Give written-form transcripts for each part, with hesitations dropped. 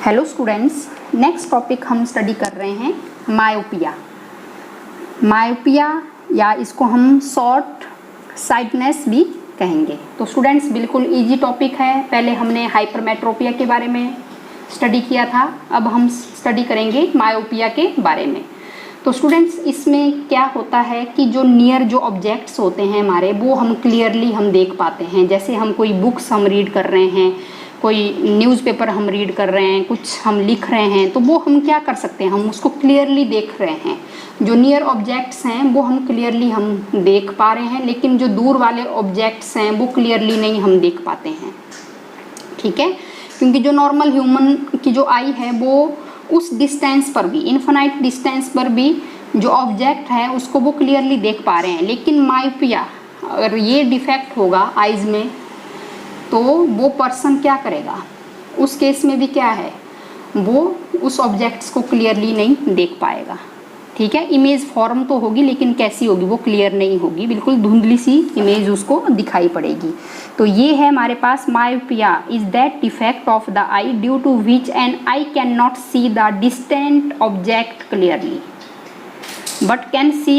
Hello students, next topic हम study कर रहे हैं मायोपिया। मायोपिया या इसको हम शॉर्ट साइटनेस भी कहेंगे। तो स्टूडेंट्स बिल्कुल इजी टॉपिक है। पहले हमने हाइपरमेट्रोपिया के बारे में स्टडी किया था, अब हम स्टडी करेंगे मायोपिया के बारे में। तो स्टूडेंट्स इसमें क्या होता है कि जो नियर जो ऑब्जेक्ट्स होते हैं हमारे, वो हम क्लियरली हम देख पाते हैं। जैसे हम कोई बुक्स हम रीड कर रहे हैं, कोई न्यूज़पेपर हम रीड कर रहे हैं, कुछ हम लिख रहे हैं, तो वो हम क्या कर सकते हैं, हम उसको क्लियरली देख रहे हैं। जो नियर ऑब्जेक्ट्स हैं वो हम क्लियरली हम देख पा रहे हैं, लेकिन जो दूर वाले ऑब्जेक्ट्स हैं वो क्लियरली नहीं हम देख पाते हैं। ठीक है, क्योंकि जो नॉर्मल ह्यूमन की जो आई है वो उस डिस्टेंस पर भी, इन्फिनाइट डिस्टेंस पर भी जो ऑब्जेक्ट है उसको वो क्लियरली देख पा रहे हैं। लेकिन मायोपिया अगर ये डिफेक्ट होगा आइज़ में, तो वो पर्सन क्या करेगा, उस केस में भी क्या है, वो उस ऑब्जेक्ट्स को क्लियरली नहीं देख पाएगा। ठीक है, इमेज फॉर्म तो होगी लेकिन कैसी होगी, वो क्लियर नहीं होगी, बिल्कुल धुंधली सी इमेज उसको दिखाई पड़ेगी। तो ये है हमारे पास myopia is that defect of the eye due to which an eye can not see the distant object clearly but can see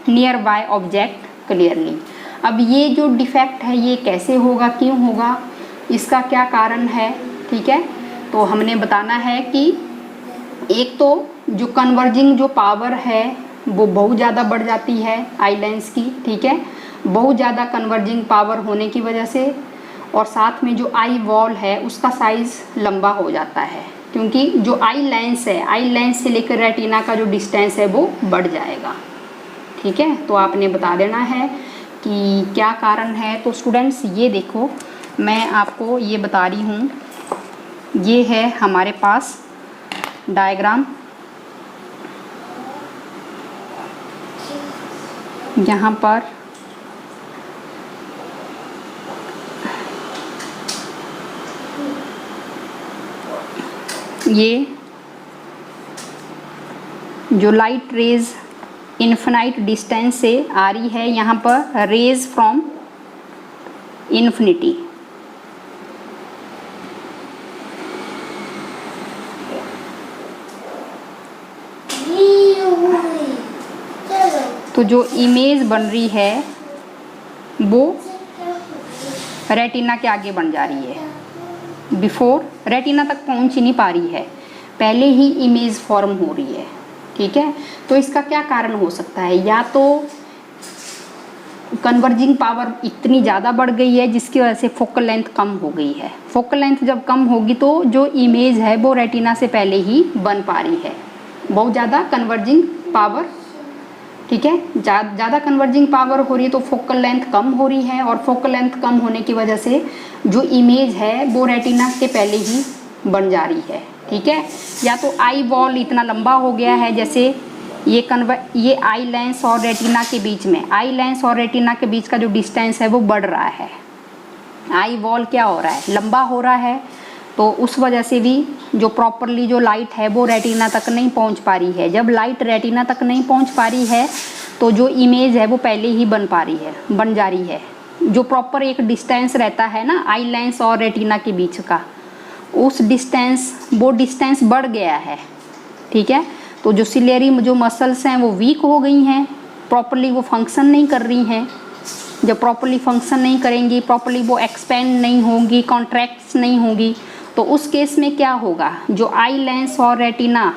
near by object clearly. अब ये जो डिफेक्ट है ये कैसे होगा, क्यों होगा, इसका क्या कारण है। ठीक है, तो हमने बताना है कि एक तो जो कन्वर्जिंग जो पावर है वो बहुत ज़्यादा बढ़ जाती है आई लेंस की। ठीक है, बहुत ज़्यादा कन्वर्जिंग पावर होने की वजह से, और साथ में जो आई वॉल है उसका साइज़ लंबा हो जाता है, क्योंकि जो आई लेंस है, आई लेंस से लेकर रेटिना का जो डिस्टेंस है वो बढ़ जाएगा। ठीक है, तो आपने बता देना है कि क्या कारण है। तो स्टूडेंट्स ये देखो, मैं आपको ये बता रही हूँ, ये है हमारे पास डायग्राम। यहाँ पर ये जो लाइट रेज इन्फिनाइट डिस्टेंस से आ रही है, यहाँ पर रेज फ्रॉम इन्फिनिटी, तो जो इमेज बन रही है वो रेटिना के आगे बन जा रही है, बिफोर रेटिना तक पहुंच ही नहीं पा रही है, पहले ही इमेज फॉर्म हो रही है। ठीक है, तो इसका क्या कारण हो सकता है, या तो कन्वर्जिंग पावर इतनी ज़्यादा बढ़ गई है जिसकी वजह से फोकल लेंथ कम हो गई है। फोकल लेंथ जब कम होगी तो जो इमेज है वो रेटिना से पहले ही बन पा रही है, बहुत ज़्यादा कन्वर्जिंग पावर। ठीक है, ज़्यादा कन्वर्जिंग पावर हो रही है तो फोकल लेंथ कम हो रही है, और फोकल लेंथ कम होने की वजह से जो इमेज है वो रेटिना के पहले ही बन जा रही है। ठीक है, या तो आई वॉल इतना लंबा हो गया है, जैसे ये आई लेंस और रेटिना के बीच में, आई लेंस और रेटिना के बीच का जो डिस्टेंस है वो बढ़ रहा है, आई वॉल क्या हो रहा है, लंबा हो रहा है, तो उस वजह से भी जो प्रॉपरली जो लाइट है वो रेटिना तक नहीं पहुंच पा रही है। जब लाइट रेटिना तक नहीं पहुंच पा रही है तो जो इमेज है वो पहले ही बन जा रही है। जो प्रॉपर एक डिस्टेंस रहता है ना आई लेंस और रेटिना के बीच का, उस वो डिस्टेंस बढ़ गया है। ठीक है, तो जो सिलेरी जो मसल्स हैं वो वीक हो गई हैं, प्रॉपरली वो फंक्शन नहीं कर रही हैं। जब प्रॉपरली फंक्शन नहीं करेंगी, प्रॉपरली वो एक्सपेंड नहीं होंगी, कॉन्ट्रैक्ट्स नहीं होंगी, तो उस केस में क्या होगा, जो आई लेंस और रेटिना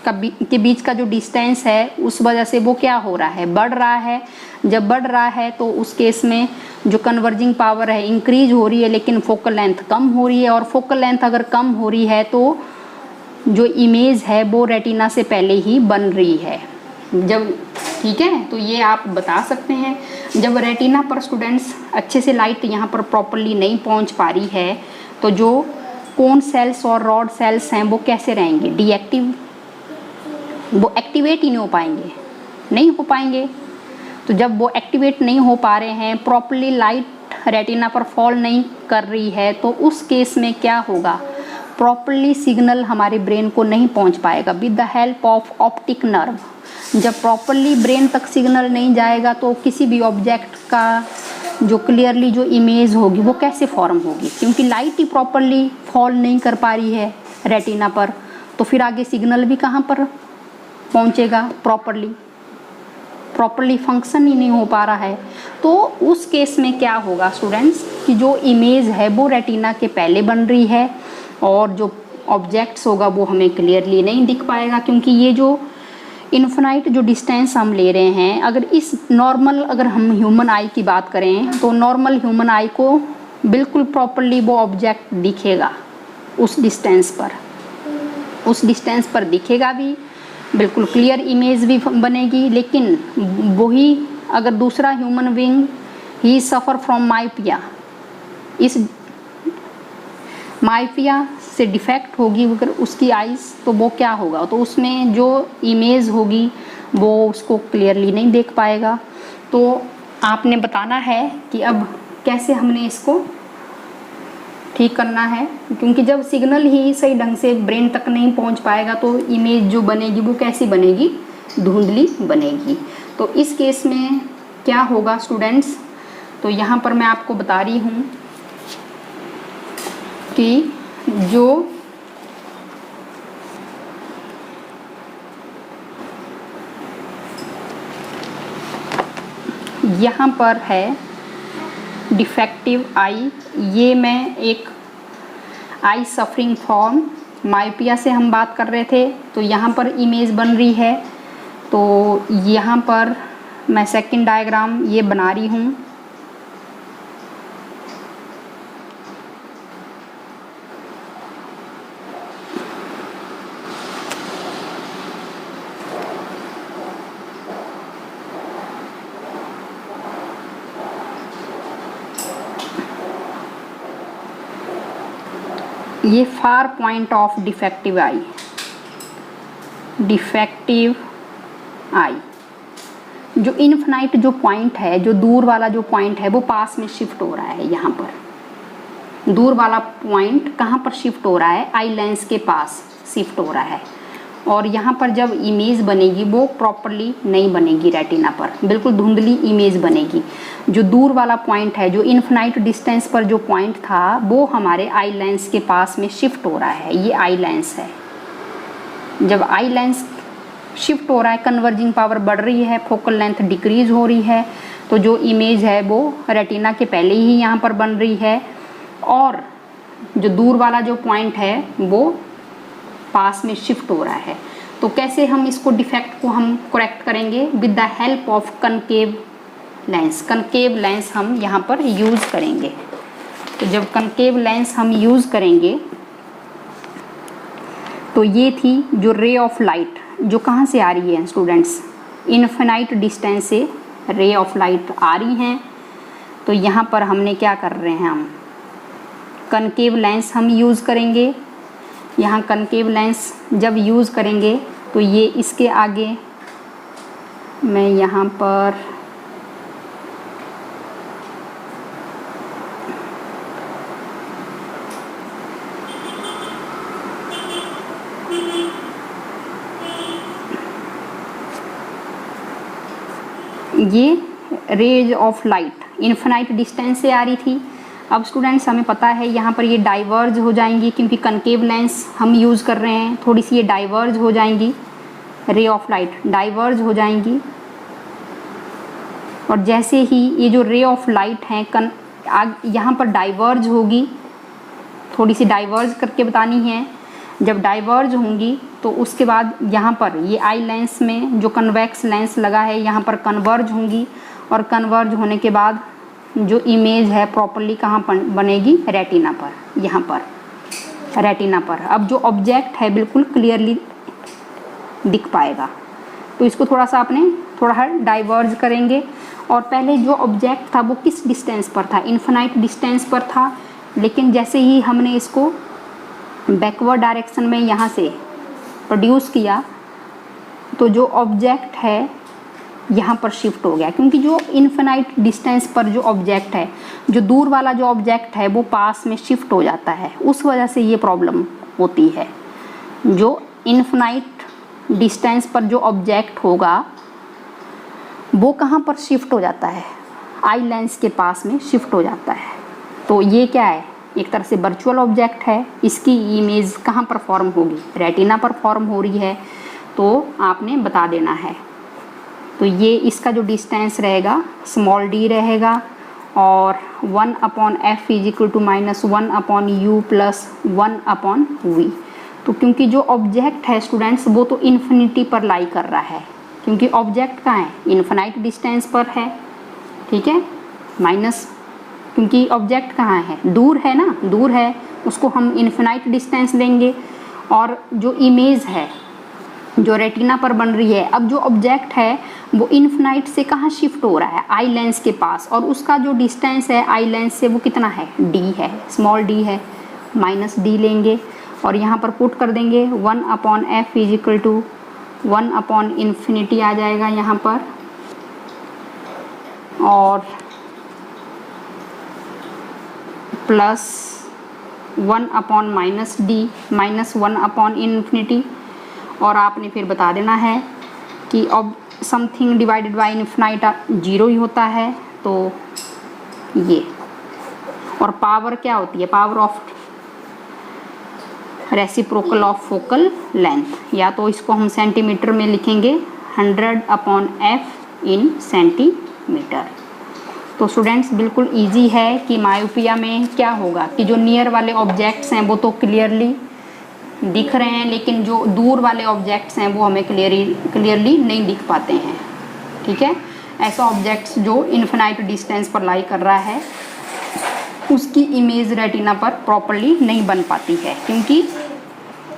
के बीच का जो डिस्टेंस है उस वजह से वो क्या हो रहा है, बढ़ रहा है। जब बढ़ रहा है तो उस केस में जो कन्वर्जिंग पावर है इंक्रीज हो रही है, लेकिन फोकल लेंथ कम हो रही है, और फोकल लेंथ अगर कम हो रही है तो जो इमेज है वो रेटिना से पहले ही बन रही है। जब ठीक है, तो ये आप बता सकते हैं, जब रेटिना पर स्टूडेंट्स अच्छे से लाइट यहाँ पर प्रॉपरली नहीं पहुँच पा रही है तो जो कोन सेल्स और रॉड सेल्स हैं वो कैसे रहेंगे, डीएक्टिव, वो एक्टिवेट ही नहीं हो पाएंगे। तो जब वो एक्टिवेट नहीं हो पा रहे हैं, प्रॉपरली लाइट रेटिना पर फॉल नहीं कर रही है, तो उस केस में क्या होगा, प्रॉपरली सिग्नल हमारे ब्रेन को नहीं पहुंच पाएगा with the help of optic nerve. जब प्रॉपरली ब्रेन तक सिग्नल नहीं जाएगा तो किसी भी ऑब्जेक्ट का जो क्लियरली जो इमेज होगी वो कैसे फॉर्म होगी, क्योंकि लाइट ही प्रॉपरली फॉल नहीं कर पा रही है। रेटिना पर, तो फिर आगे सिग्नल भी कहाँ पर पहुँचेगा, प्रॉपरली फंक्शन ही नहीं हो पा रहा है। तो उस केस में क्या होगा स्टूडेंट्स कि जो इमेज है वो रेटिना के पहले बन रही है और जो ऑब्जेक्ट्स होगा वो हमें क्लियरली नहीं दिख पाएगा, क्योंकि ये जो इन्फिनाइट जो डिस्टेंस हम ले रहे हैं, अगर इस नॉर्मल अगर हम ह्यूमन आई की बात करें तो नॉर्मल ह्यूमन आई को बिल्कुल प्रॉपरली वो ऑब्जेक्ट दिखेगा उस डिस्टेंस पर दिखेगा भी, बिल्कुल क्लियर इमेज भी बनेगी। लेकिन वही अगर दूसरा human being he suffer from myopia, इस मायोपिया से डिफेक्ट होगी अगर उसकी आइज़, तो वो क्या होगा, तो उसमें जो इमेज होगी वो उसको क्लियरली नहीं देख पाएगा। तो आपने बताना है कि अब कैसे हमने इसको ठीक करना है, क्योंकि जब सिग्नल ही सही ढंग से ब्रेन तक नहीं पहुंच पाएगा तो इमेज जो बनेगी वो कैसी बनेगी, धुंधली बनेगी। तो इस केस में क्या होगा स्टूडेंट्स, तो यहाँ पर मैं आपको बता रही हूँ कि जो यहाँ पर है डिफेक्टिव आई, ये मैं एक आई सफरिंग फ्रॉम मायोपिया से हम बात कर रहे थे, तो यहाँ पर इमेज बन रही है। तो यहाँ पर मैं सेकंड डायग्राम ये बना रही हूँ। ये फार पॉइंट ऑफ डिफेक्टिव आई, जो इनफिनाइट जो पॉइंट है, जो दूर वाला जो पॉइंट है वो पास में शिफ्ट हो रहा है। यहाँ पर दूर वाला पॉइंट कहाँ पर शिफ्ट हो रहा है, आई लेंस के पास शिफ्ट हो रहा है। और यहाँ पर जब इमेज बनेगी वो प्रॉपरली नहीं बनेगी रेटिना पर, बिल्कुल धुंधली इमेज बनेगी। जो दूर वाला पॉइंट है, जो इनफिनाइट डिस्टेंस पर जो पॉइंट था वो हमारे आई लेंस के पास में शिफ्ट हो रहा है। ये आई लेंस है, जब आई लेंस शिफ्ट हो रहा है, कन्वर्जिंग पावर बढ़ रही है, फोकल लेंथ डिक्रीज हो रही है, तो जो इमेज है वो रेटिना के पहले ही यहाँ पर बन रही है और जो दूर वाला जो पॉइंट है वो पास में शिफ्ट हो रहा है। तो कैसे हम इसको डिफेक्ट को हम करेक्ट करेंगे, with the help of concave lens. Concave lens हम यहाँ पर यूज़ करेंगे। तो जब कनकेव लेंस हम यूज़ करेंगे तो ये थी जो रे ऑफ लाइट जो कहाँ से आ रही है स्टूडेंट्स, इनफिनाइट डिस्टेंस से रे ऑफ लाइट आ रही हैं। तो यहाँ पर हमने क्या कर रहे हैं, हम कनकेव लेंस हम यूज़ करेंगे। यहाँ कनकेव लेंस जब यूज़ करेंगे तो ये इसके आगे मैं यहाँ पर ये rays of light infinite distance से आ रही थी। अब स्टूडेंट्स हमें पता है यहाँ पर ये डाइवर्ज हो जाएंगी, क्योंकि कनकेव लेंस हम यूज़ कर रहे हैं, थोड़ी सी ये डाइवर्ज हो जाएंगी, रे ऑफ लाइट डाइवर्ज हो जाएंगी। और जैसे ही ये जो रे ऑफ लाइट हैं यहाँ पर डाइवर्ज होगी, थोड़ी सी डाइवर्ज करके बतानी है। जब डाइवर्ज होंगी तो उसके बाद यहाँ पर ये आई लेंस में जो कन्वेक्स लेंस लगा है यहाँ पर कन्वर्ज होंगी, और कन्वर्ज होने के बाद जो इमेज है प्रॉपरली कहाँ पर बनेगी, रेटिना पर, यहाँ पर रेटिना पर। अब जो ऑब्जेक्ट है बिल्कुल क्लियरली दिख पाएगा। तो इसको थोड़ा सा अपने थोड़ा डाइवर्ज करेंगे। और पहले जो ऑब्जेक्ट था वो किस डिस्टेंस पर था, इनफिनाइट डिस्टेंस पर था, लेकिन जैसे ही हमने इसको बैकवर्ड डायरेक्शन में यहाँ से प्रोड्यूस किया तो जो ऑब्जेक्ट है यहाँ पर शिफ्ट हो गया, क्योंकि जो इनफिनाइट डिस्टेंस पर जो ऑब्जेक्ट है, जो दूर वाला जो ऑब्जेक्ट है वो पास में शिफ्ट हो जाता है। उस वजह से ये प्रॉब्लम होती है। जो इनफिनाइट डिस्टेंस पर जो ऑब्जेक्ट होगा वो कहाँ पर शिफ्ट हो जाता है, आई लेंस के पास में शिफ्ट हो जाता है। तो ये क्या है, एक तरह से वर्चुअल ऑब्जेक्ट है, इसकी इमेज कहाँ पर फॉर्म होगी, रेटिना पर फॉर्म हो रही है, तो आपने बता देना है। तो ये इसका जो डिस्टेंस रहेगा स्मॉल डी रहेगा और 1/f = -1/u + 1/v। तो क्योंकि जो ऑब्जेक्ट है स्टूडेंट्स वो तो इन्फिनिटी पर लाई कर रहा है, क्योंकि ऑब्जेक्ट कहाँ है, इन्फिनाइट डिस्टेंस पर है, ठीक है, माइनस, क्योंकि ऑब्जेक्ट कहाँ है, दूर है ना, दूर है, उसको हम इन्फिनाइट डिस्टेंस देंगे। और जो इमेज है जो रेटिना पर बन रही है, अब जो ऑब्जेक्ट है वो इन्फिनाइट से कहाँ शिफ्ट हो रहा है, आई लेंस के पास, और उसका जो डिस्टेंस है आई लेंस से वो कितना है, डी है, स्मॉल डी है, -d लेंगे और यहाँ पर पुट कर देंगे 1/f = 1/∞ आ जाएगा यहाँ पर, और प्लस 1/-d -1/∞, और आपने फिर बता देना है कि अब समथिंग डिवाइडेड बाय इन्फिनाइट 0 ही होता है, तो ये, और पावर क्या होती है, power of reciprocal of focal length, या तो इसको हम सेंटीमीटर में लिखेंगे 100/f इन सेंटीमीटर। तो स्टूडेंट्स बिल्कुल इजी है कि मायोपिया में क्या होगा कि जो नियर वाले ऑब्जेक्ट्स हैं वो तो क्लियरली दिख रहे हैं, लेकिन जो दूर वाले ऑब्जेक्ट्स हैं वो हमें क्लियरली नहीं दिख पाते हैं, ठीक है। ऐसा ऑब्जेक्ट्स जो इन्फिनाइट डिस्टेंस पर लाई कर रहा है उसकी इमेज रेटिना पर प्रॉपरली नहीं बन पाती है, क्योंकि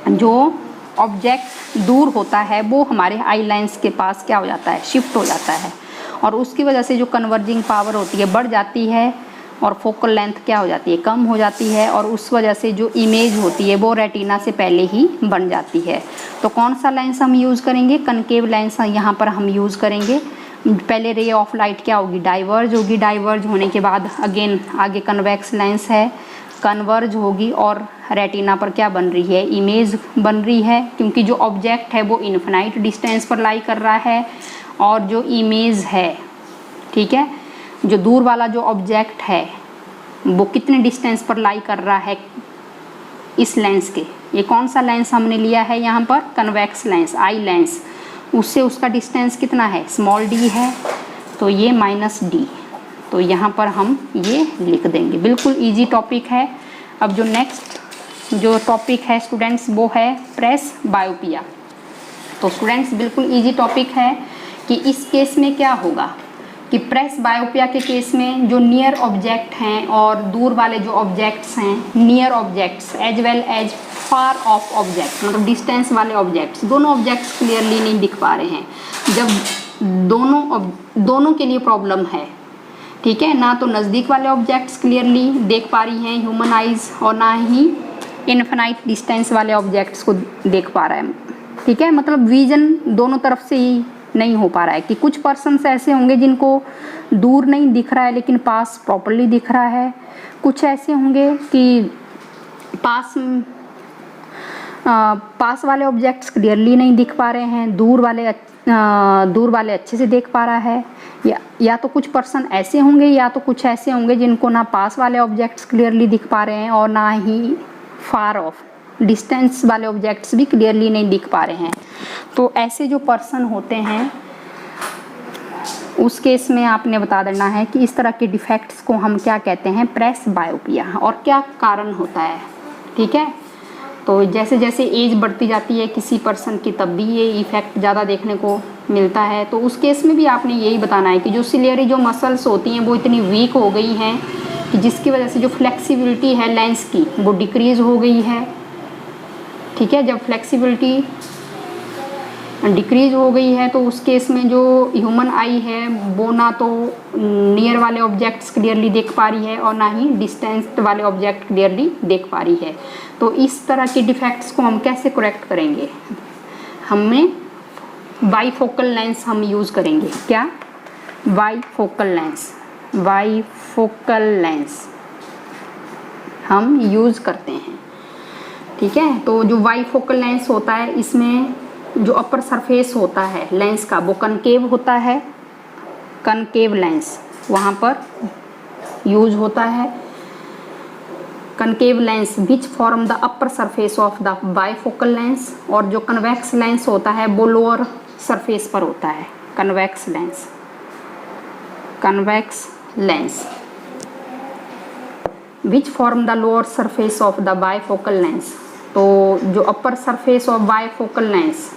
जो ऑब्जेक्ट दूर होता है वो हमारे आई लेंस के पास क्या हो जाता है, शिफ्ट हो जाता है, और उसकी वजह से जो कन्वर्जिंग पावर होती है बढ़ जाती है और फोकल लेंथ क्या हो जाती है, कम हो जाती है, और उस वजह से जो इमेज होती है वो रेटिना से पहले ही बन जाती है। तो कौन सा लेंस हम यूज़ करेंगे, कनकेव लेंस यहाँ पर हम यूज़ करेंगे। पहले रे ऑफ लाइट क्या होगी, डाइवर्ज होगी, डाइवर्ज होने के बाद अगेन आगे कन्वेक्स लेंस है, कन्वर्ज होगी और रेटिना पर क्या बन रही है, इमेज बन रही है, क्योंकि जो ऑब्जेक्ट है वो इन्फिनाइट डिस्टेंस पर लाई कर रहा है, और जो इमेज है, ठीक है, जो दूर वाला जो ऑब्जेक्ट है वो कितने डिस्टेंस पर लाई कर रहा है इस लेंस के, ये कौन सा लेंस हमने लिया है यहाँ पर, कन्वेक्स लेंस, आई लेंस, उससे उसका डिस्टेंस कितना है, स्मॉल डी है, तो ये -d, तो यहाँ पर हम ये लिख देंगे। बिल्कुल इजी टॉपिक है। अब जो नेक्स्ट जो टॉपिक है स्टूडेंट्स वो है प्रेस बायोपिया। तो स्टूडेंट्स बिल्कुल इजी टॉपिक है कि इस केस में क्या होगा कि प्रेस बायोपिया के केस में जो नियर ऑब्जेक्ट हैं और दूर वाले जो ऑब्जेक्ट्स हैं, near objects as well as far off object, मतलब डिस्टेंस वाले ऑब्जेक्ट्स, दोनों ऑब्जेक्ट्स क्लियरली नहीं दिख पा रहे हैं। जब दोनों के लिए प्रॉब्लम है, ठीक है, ना तो नज़दीक वाले ऑब्जेक्ट्स क्लियरली देख पा रही हैं ह्यूमन आइज, और ना ही इन्फिनाइट डिस्टेंस वाले ऑब्जेक्ट्स को देख पा रहा है, ठीक है, मतलब विजन दोनों तरफ से ही नहीं हो पा रहा है। कि कुछ पर्सन्स ऐसे होंगे जिनको दूर नहीं दिख रहा है लेकिन पास प्रॉपरली दिख रहा है, कुछ ऐसे होंगे कि पास वाले ऑब्जेक्ट्स क्लियरली नहीं दिख पा रहे हैं, दूर वाले अच्छे से देख पा रहा है, या तो कुछ पर्सन ऐसे होंगे या तो कुछ ऐसे होंगे जिनको ना पास वाले ऑब्जेक्ट्स क्लियरली दिख पा रहे हैं और ना ही फार ऑफ डिस्टेंस वाले ऑब्जेक्ट्स भी क्लियरली नहीं दिख पा रहे हैं। तो ऐसे जो पर्सन होते हैं उस केस में आपने बता देना है कि इस तरह के डिफेक्ट्स को हम क्या कहते हैं, प्रेस बायोपिया, और क्या कारण होता है, ठीक है। तो जैसे जैसे एज बढ़ती जाती है किसी पर्सन की तब भी ये इफ़ेक्ट ज़्यादा देखने को मिलता है। तो उस केस में भी आपने यही बताना है कि जो सिलियरी जो मसल्स होती हैं वो इतनी वीक हो गई हैं कि जिसकी वजह से जो फ्लेक्सिबिलिटी है लेंस की वो डिक्रीज़ हो गई है, ठीक है। जब फ्लेक्सिबिलिटी डिक्रीज हो गई है तो उस केस में जो ह्यूमन आई है वो ना तो नियर वाले ऑब्जेक्ट्स क्लियरली देख पा रही है और ना ही डिस्टेंस वाले ऑब्जेक्ट क्लियरली देख पा रही है। तो इस तरह के डिफेक्ट्स को हम कैसे करेक्ट करेंगे, हमें बाईफोकल लेंस हम यूज़ करेंगे। क्या, बाईफोकल लेंस हम यूज़ करते हैं, ठीक है। तो जो बाईफोकल लेंस होता है इसमें जो अपर सरफेस होता है लेंस का वो कनकेव होता है, कनकेव लेंस वहाँ पर यूज होता है। Concave lens which form the upper surface of the bifocal lens, और जो कन्वेक्स लेंस होता है वो लोअर सरफेस पर होता है, convex lens, convex lens which form the lower surface of the bifocal lens. तो जो upper surface of bifocal lens